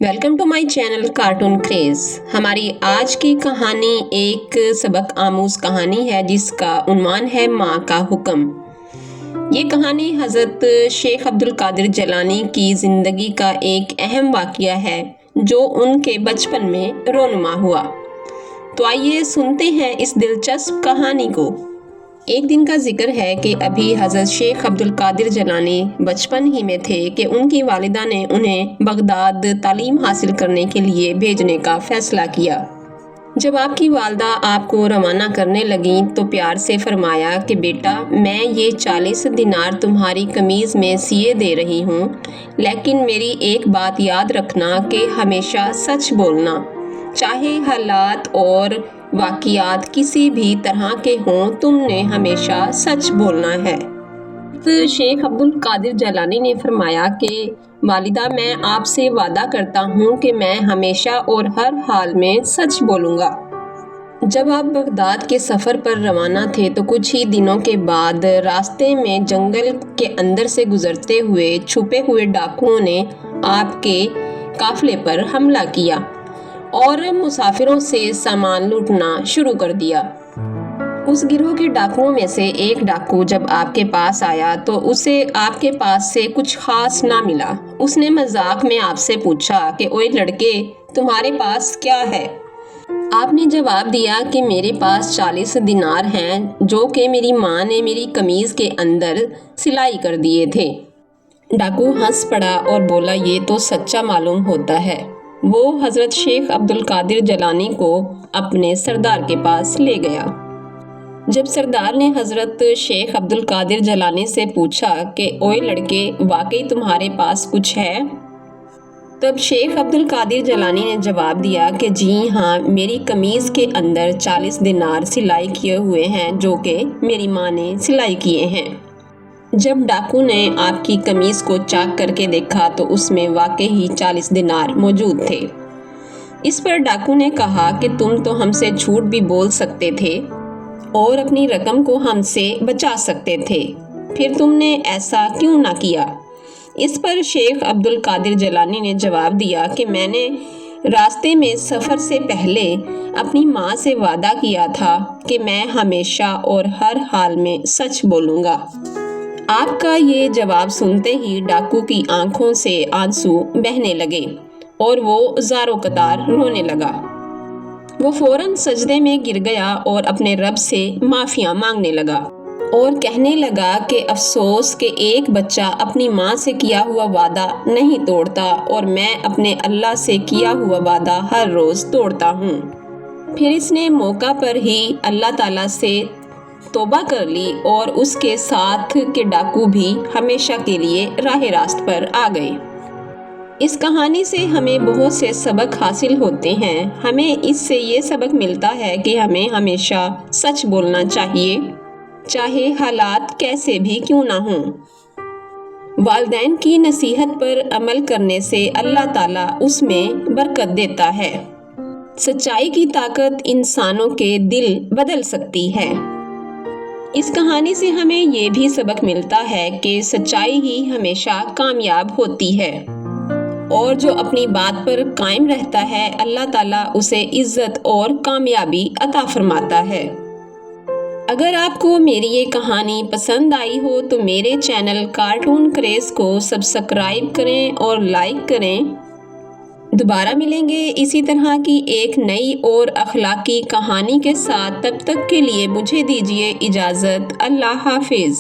Welcome to my channel cartoon craze. हमारी आज की कहानी एक सबक आमूज कहानी है जिसका उन्वान है माँ का हुक्म। ये कहानी हज़रत शेख अब्दुल कादिर जलानी की ज़िंदगी का एक अहम वाक़या है जो उनके बचपन में रोनुमा हुआ। तो आइए सुनते हैं इस दिलचस्प कहानी को। एक दिन का जिक्र है कि अभी हज़रत शेख अब्दुल कादिर जलानी बचपन ही में थे कि उनकी वालिदा ने उन्हें बगदाद तालीम हासिल करने के लिए भेजने का फ़ैसला किया। जब आपकी वालिदा आपको रवाना करने लगी तो प्यार से फरमाया कि बेटा, मैं ये 40 दिनार तुम्हारी कमीज़ में सिए दे रही हूँ, लेकिन मेरी एक बात याद रखना कि हमेशा सच बोलना, चाहे हालात और वाक़ियात किसी भी तरह के हों, तुमने हमेशा सच बोलना है। तो शेख अब्दुल कादिर जलानी ने फरमाया कि वालिदा, मैं आपसे वादा करता हूँ कि मैं हमेशा और हर हाल में सच बोलूँगा। जब आप बगदाद के सफ़र पर रवाना थे तो कुछ ही दिनों के बाद रास्ते में जंगल के अंदर से गुजरते हुए छुपे हुए डाकुओं ने आपके काफ़िले पर हमला किया और मुसाफिरों से सामान लूटना शुरू कर दिया। उस गिरोह के डाकुओं में से एक डाकू जब आपके पास आया तो उसे आपके पास से कुछ खास ना मिला। उसने मजाक में आपसे पूछा कि ओए लड़के, तुम्हारे पास क्या है? आपने जवाब दिया कि मेरे पास 40 दिनार हैं जो कि मेरी माँ ने मेरी कमीज़ के अंदर सिलाई कर दिए थे। डाकू हंस पड़ा और बोला, ये तो सच्चा मालूम होता है। वो हज़रत शेख अब्दुल कादिर जलानी को अपने सरदार के पास ले गया। जब सरदार ने हज़रत शेख अब्दुल कादिर जलानी से पूछा कि ओए लड़के, वाकई तुम्हारे पास कुछ है? तब शेख अब्दुल कादिर जलानी ने जवाब दिया कि जी हाँ, मेरी कमीज़ के अंदर 40 दिनार सिलाई किए हुए हैं जो कि मेरी माँ ने सिलाई किए हैं। जब डाकू ने आपकी कमीज़ को चाक करके देखा तो उसमें वाकई ही 40 दिनार मौजूद थे। इस पर डाकू ने कहा कि तुम तो हमसे झूठ भी बोल सकते थे और अपनी रकम को हमसे बचा सकते थे, फिर तुमने ऐसा क्यों ना किया? इस पर शेख अब्दुल कादिर जलानी ने जवाब दिया कि मैंने रास्ते में सफ़र से पहले अपनी माँ से वादा किया था कि मैं हमेशा और हर हाल में सच बोलूँगा। आपका ये जवाब सुनते ही डाकू की आंखों से आंसू बहने लगे और वो ज़ारो कतार रोने लगा। वो फौरन सजदे में गिर गया और अपने रब से माफ़िया मांगने लगा और कहने लगा कि अफसोस कि एक बच्चा अपनी माँ से किया हुआ वादा नहीं तोड़ता और मैं अपने अल्लाह से किया हुआ वादा हर रोज़ तोड़ता हूँ। फिर इसने मौका पर ही अल्लाह ताला से तौबा कर ली और उसके साथ के डाकू भी हमेशा के लिए राह रास्त पर आ गए। इस कहानी से हमें बहुत से सबक हासिल होते हैं। हमें इससे ये सबक मिलता है कि हमें हमेशा सच बोलना चाहिए, चाहे हालात कैसे भी क्यों ना हों। वालिदैन की नसीहत पर अमल करने से अल्लाह ताला उसमें बरकत देता है। सच्चाई की ताकत इंसानों के दिल बदल सकती है। इस कहानी से हमें ये भी सबक मिलता है कि सच्चाई ही हमेशा कामयाब होती है और जो अपनी बात पर कायम रहता है अल्लाह ताला उसे इज्जत और कामयाबी अता फरमाता है। अगर आपको मेरी ये कहानी पसंद आई हो तो मेरे चैनल कार्टून क्रेज को सब्सक्राइब करें और लाइक करें। दोबारा मिलेंगे इसी तरह की एक नई और अखलाकी कहानी के साथ। तब तक के लिए मुझे दीजिए इजाज़त। अल्लाह हाफिज़।